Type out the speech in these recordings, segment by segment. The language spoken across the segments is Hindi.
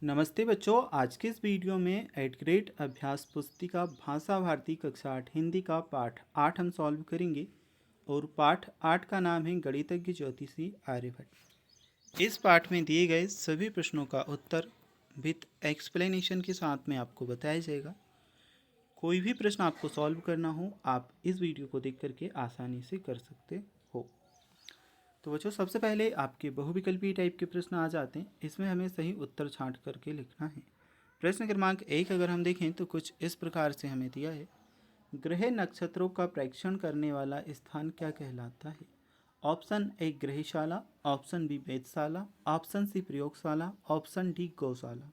नमस्ते बच्चों, आज के इस वीडियो में 8th ग्रेड अभ्यास पुस्तिका भाषा भारती कक्षा 8 हिंदी का पाठ 8 हम सॉल्व करेंगे और पाठ 8 का नाम है गणितज्ञ ज्योतिषी आर्यभट्ट। इस पाठ में दिए गए सभी प्रश्नों का उत्तर विथ एक्सप्लेनेशन के साथ में आपको बताया जाएगा। कोई भी प्रश्न आपको सॉल्व करना हो आप इस वीडियो को देख करके आसानी से कर सकते हो। तो बच्चों, सबसे पहले आपके बहुविकल्पी टाइप के प्रश्न आ जाते हैं। इसमें हमें सही उत्तर छांट करके लिखना है। प्रश्न क्रमांक 1 अगर हम देखें तो कुछ इस प्रकार से हमें दिया है। ग्रह नक्षत्रों का प्रेक्षण करने वाला स्थान क्या कहलाता है? ऑप्शन ए ग्रहशाला, ऑप्शन बी वेधशाला, ऑप्शन सी प्रयोगशाला, ऑप्शन डी गौशाला।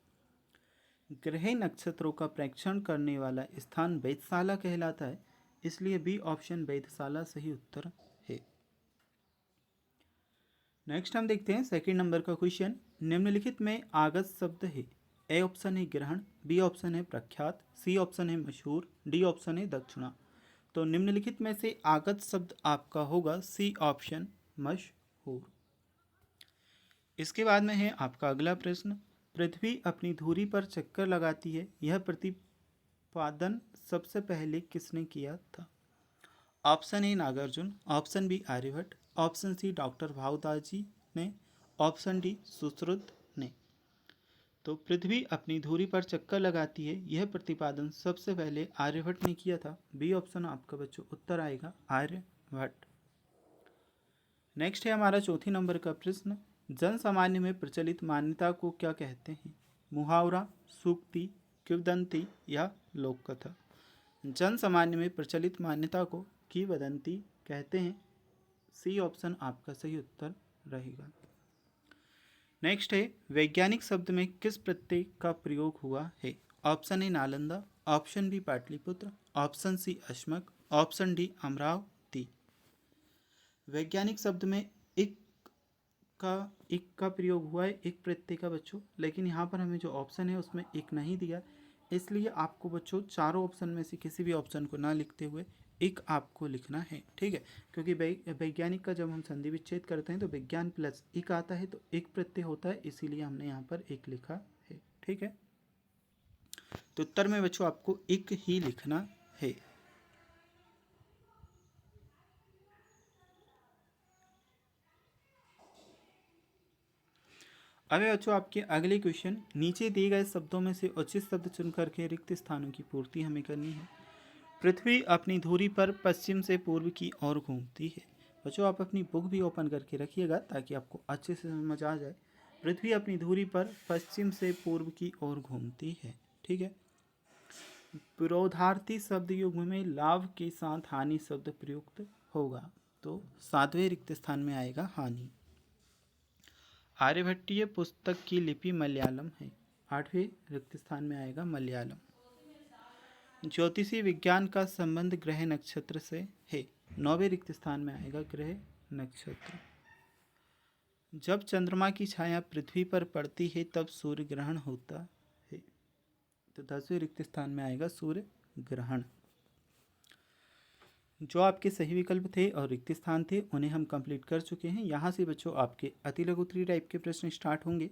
ग्रह नक्षत्रों का प्रेक्षण करने वाला स्थान वेधशाला कहलाता है, इसलिए बी ऑप्शन वेधशाला सही उत्तर है। नेक्स्ट हम देखते हैं सेकंड नंबर का क्वेश्चन। निम्नलिखित में आगत शब्द है। ए ऑप्शन है ग्रहण, बी ऑप्शन है प्रख्यात, सी ऑप्शन है मशहूर, डी ऑप्शन है दक्षिणा। तो निम्नलिखित में से आगत शब्द आपका होगा सी ऑप्शन मशहूर। इसके बाद में है आपका अगला प्रश्न। पृथ्वी अपनी धुरी पर चक्कर लगाती है, यह प्रतिपादन सबसे पहले किसने किया था? Option A Nagarjuna, option B Aryabhata, option C doctor Bhau Daji ने, ऑप्शन डी सुश्रुत ने। तो पृथ्वी अपनी धुरी पर चक्कर लगाती है, यह प्रतिपादन सबसे पहले आर्यभट्ट ने किया था। बी ऑप्शन आपका बच्चों उत्तर आएगा आर्यभट्ट। नेक्स्ट है हमारा चौथी नंबर का प्रश्न। जन सामान्य में प्रचलित मान्यता को क्या कहते हैं? मुहावरा, सूक्ति, किंवदंती या लोक कथा। जन सामान्य में प्रचलित मान्यता को किंवदंती कहते हैं। सी ऑप्शन आपका सही उत्तर रहेगा। नेक्स्ट है वैज्ञानिक शब्द में किस प्रत्यय का प्रयोग हुआ है? Option A Nalanda, option B Pataliputra, option C Ashmaka, option D Amaravati. वैज्ञानिक शब्द में एक का प्रयोग हुआ है, एक प्रत्यय का बच्चों, लेकिन यहाँ पर हमें जो ऑप्शन है उसमें एक नहीं दिया, इसलिए आपको बच्चों चारों ऑप्शन में से किसी भी ऑप्शन को ना लिखते हुए एक आपको लिखना है, ठीक है। क्योंकि वैज्ञानिक का जब हम संधि विच्छेद करते हैं तो विज्ञान प्लस एक आता है, तो एक प्रत्यय होता है, इसीलिए हमने यहाँ पर एक लिखा है, ठीक है। तो उत्तर में बच्चों आपको एक ही लिखना है। अब बच्चों आपके अगले क्वेश्चन। नीचे दिए गए शब्दों में से उचित शब्द चुन करके रिक्त स्थानों की पूर्ति हमें करनी है। पृथ्वी अपनी धुरी पर पश्चिम से पूर्व की ओर घूमती है। बच्चों आप अपनी बुक भी ओपन करके रखिएगा ताकि आपको अच्छे से समझ आ जाए। पृथ्वी अपनी धुरी पर पश्चिम से पूर्व की ओर घूमती है, ठीक है। विरोधार्थी शब्द युग्म में लाभ के साथ हानि शब्द प्रयुक्त होगा, तो 7वें रिक्त स्थान में आएगा हानि। आर्यभट्टीय पुस्तक की लिपि मलयालम है, 8वें रिक्त स्थान में आएगा मलयालम। ज्योतिषी विज्ञान का संबंध ग्रह नक्षत्र से है, 9वें रिक्त स्थान में आएगा ग्रह नक्षत्र। जब चंद्रमा की छाया पृथ्वी पर पड़ती है तब सूर्य ग्रहण होता है, तो 10वें रिक्त स्थान में आएगा सूर्य ग्रहण। जो आपके सही विकल्प थे और रिक्त स्थान थे उन्हें हम कंप्लीट कर चुके हैं। यहाँ से बच्चों आपके अति लघु उत्तरीय टाइप के प्रश्न स्टार्ट होंगे,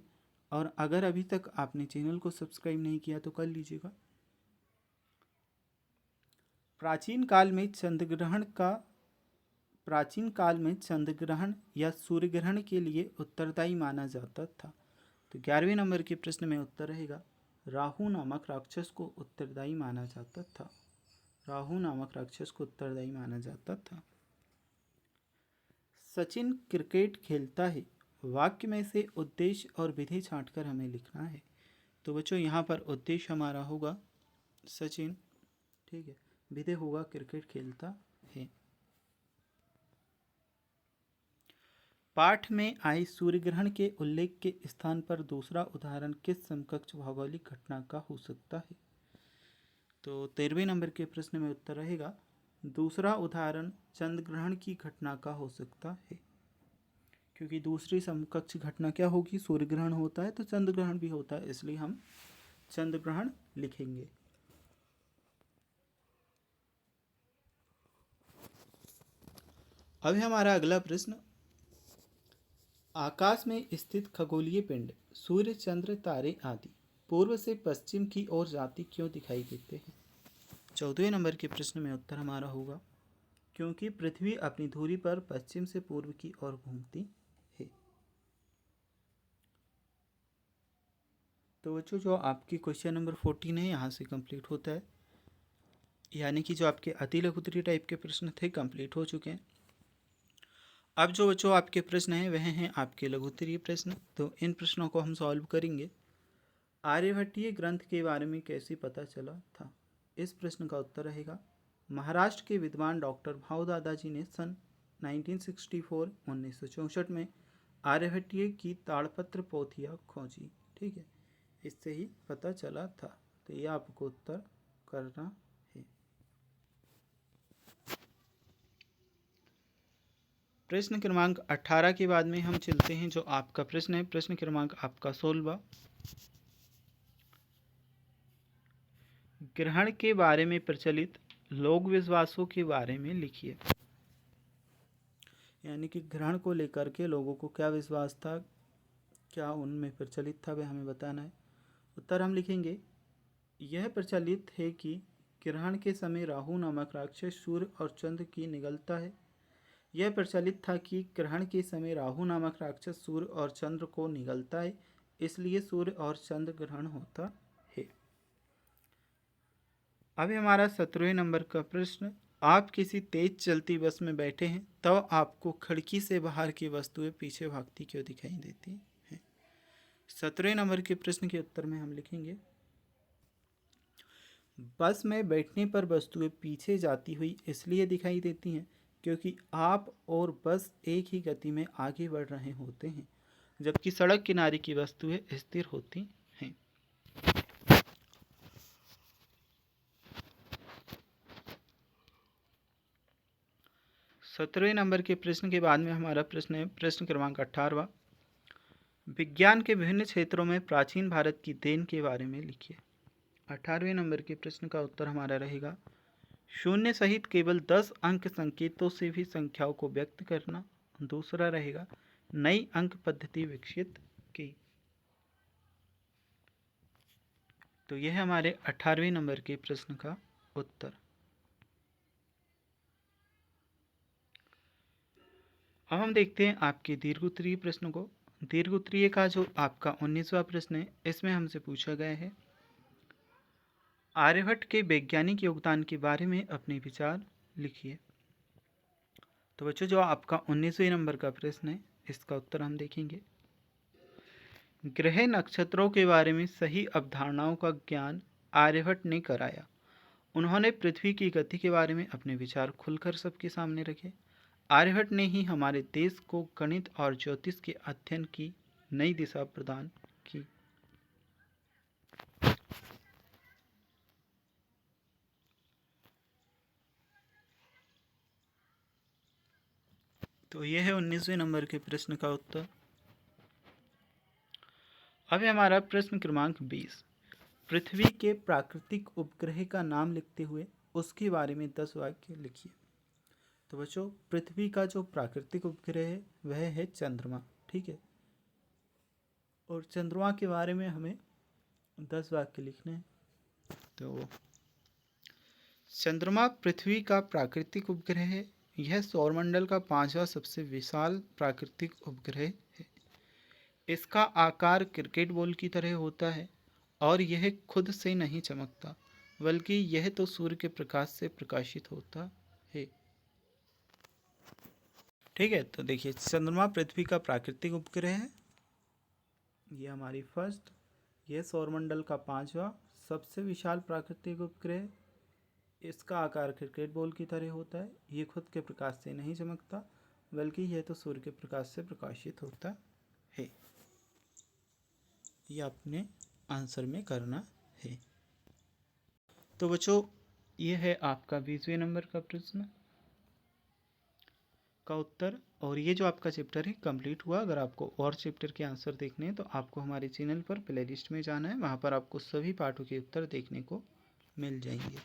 और अगर अभी तक आपने चैनल को सब्सक्राइब नहीं किया तो कर लीजिएगा। प्राचीन काल में चंद्र ग्रहण या सूर्य ग्रहण के लिए उत्तरदायी माना जाता था। तो 11वें नंबर के प्रश्न में उत्तर रहेगा राहु नामक राक्षस को उत्तरदायी माना जाता था। राहु नामक राक्षस को उत्तरदायी माना जाता था। सचिन क्रिकेट खेलता है, वाक्य में से उद्देश्य और विधि छांटकर हमें लिखना है। तो बच्चों यहाँ पर उद्देश्य हमारा होगा सचिन, ठीक है, विधि होगा क्रिकेट खेलता है। पाठ में आए सूर्य ग्रहण के उल्लेख के स्थान पर दूसरा उदाहरण किस समकक्ष भौगोलिक घटना का हो सकता है? तो 13वें नंबर के प्रश्न में उत्तर रहेगा दूसरा उदाहरण चंद्र ग्रहण की घटना का हो सकता है, क्योंकि दूसरी समकक्ष घटना क्या होगी? सूर्य ग्रहण होता है तो चंद्र ग्रहण भी होता है, इसलिए हम चंद्र ग्रहण लिखेंगे। अब हमारा अगला प्रश्न। आकाश में स्थित खगोलीय पिंड सूर्य, चंद्र, तारे आदि पूर्व से पश्चिम की ओर जाती क्यों दिखाई देते हैं? 14वें नंबर के प्रश्न में उत्तर हमारा होगा क्योंकि पृथ्वी अपनी धुरी पर पश्चिम से पूर्व की ओर घूमती है। तो बच्चों जो आपकी क्वेश्चन नंबर 14 है यहाँ से कंप्लीट होता है, यानी कि जो आपके अति लघुत्तरीय टाइप के प्रश्न थे कंप्लीट हो चुके हैं। अब जो बच्चों आपके प्रश्न हैं वह हैं आपके लघुत्तरीय प्रश्न। तो इन प्रश्नों को हम सॉल्व करेंगे। आर्यभट्टीय ग्रंथ के बारे में कैसे पता चला था? इस प्रश्न का उत्तर रहेगा महाराष्ट्र के विद्वान डॉक्टर भाऊ दादाजी ने सन 1964 में आर्यभट्टीय की ताड़पत्र पोथियाँ खोजी। ठीक है, इससे ही पता चला था। तो ये आपको उत्तर करना है। प्रश्न क्रमांक 18 के बाद में हम चलते हैं जो आपका प्रश्न है प्रश्न क्रमांक आपका 16। ग्रहण के बारे में प्रचलित लोक विश्वासों के बारे में लिखिए। यानी कि ग्रहण को लेकर के लोगों को क्या विश्वास था, क्या उनमें प्रचलित था, वह हमें बताना है। उत्तर हम लिखेंगे, यह प्रचलित है कि ग्रहण के समय राहु नामक राक्षस सूर्य और चंद्र की निगलता है। यह प्रचलित था कि ग्रहण के समय राहु नामक राक्षस सूर्य और चंद्र को निगलता है, इसलिए सूर्य और चंद्र ग्रहण होता है। अभी हमारा 17वें नंबर का प्रश्न, आप किसी तेज चलती बस में बैठे हैं तब आपको खिड़की से बाहर की वस्तुएं पीछे भागती क्यों दिखाई देती हैं? 17वें नंबर के प्रश्न के उत्तर में हम लिखेंगे, बस में बैठने पर वस्तुएं पीछे जाती हुई इसलिए दिखाई देती हैं क्योंकि आप और बस एक ही गति में आगे बढ़ रहे होते हैं, जबकि सड़क किनारे की वस्तुएं स्थिर होती हैं। 17वें नंबर के प्रश्न के बाद में हमारा प्रश्न है प्रश्न क्रमांक 18वां, विज्ञान के विभिन्न क्षेत्रों में प्राचीन भारत की देन के बारे में लिखिए। 18वें नंबर के प्रश्न का उत्तर हमारा रहेगा, शून्य सहित केवल 10 अंक संकेतों से भी संख्याओं को व्यक्त करना। दूसरा रहेगा, नई अंक पद्धति विकसित की। तो यह हमारे 18वें नंबर के प्रश्न का उत्तर। अब हम देखते हैं आपके दीर्घोत्तरीय प्रश्नों को। दीर्घोत्तरीय का जो आपका 19वां प्रश्न है इसमें हमसे पूछा गया है, आर्यभट्ट के वैज्ञानिक योगदान के बारे में अपने विचार लिखिए। तो बच्चों जो आपका 19वें नंबर का प्रश्न है इसका उत्तर हम देखेंगे, ग्रह नक्षत्रों के बारे में सही अवधारणाओं का ज्ञान आर्यभट्ट ने कराया। उन्होंने पृथ्वी की गति के बारे में अपने विचार खुलकर सबके सामने रखे। आर्यभट्ट ने ही हमारे देश को गणित और ज्योतिष के अध्ययन की नई दिशा प्रदान की। तो यह है 19वें नंबर के प्रश्न का उत्तर। अब हमारा प्रश्न क्रमांक 20, पृथ्वी के प्राकृतिक उपग्रह का नाम लिखते हुए उसके बारे में 10 वाक्य लिखिए। तो बच्चों पृथ्वी का जो प्राकृतिक उपग्रह है वह है चंद्रमा। ठीक है, और चंद्रमा के बारे में हमें 10 वाक्य लिखने हैं। तो चंद्रमा पृथ्वी का प्राकृतिक उपग्रह है। यह सौरमंडल का 5वां सबसे विशाल प्राकृतिक उपग्रह है। इसका आकार क्रिकेट बॉल की तरह होता है और यह खुद से नहीं चमकता, बल्कि यह तो सूर्य के प्रकाश से प्रकाशित होता है। ठीक है, तो देखिए चंद्रमा पृथ्वी का प्राकृतिक उपग्रह है। ये हमारी फर्स्ट, यह सौरमंडल का 5वां सबसे विशाल प्राकृतिक उपग्रह। इसका आकार क्रिकेट बॉल की तरह होता है। ये खुद के प्रकाश से नहीं चमकता, बल्कि यह तो सूर्य के प्रकाश से प्रकाशित होता है। ये आपने आंसर में करना है। तो बच्चों ये है आपका 20वें नंबर का प्रश्न का उत्तर, और ये जो आपका चैप्टर है कंप्लीट हुआ। अगर आपको और चैप्टर के आंसर देखने हैं तो आपको हमारे चैनल पर प्लेलिस्ट में जाना है, वहाँ पर आपको सभी पाठों के उत्तर देखने को मिल जाएंगे।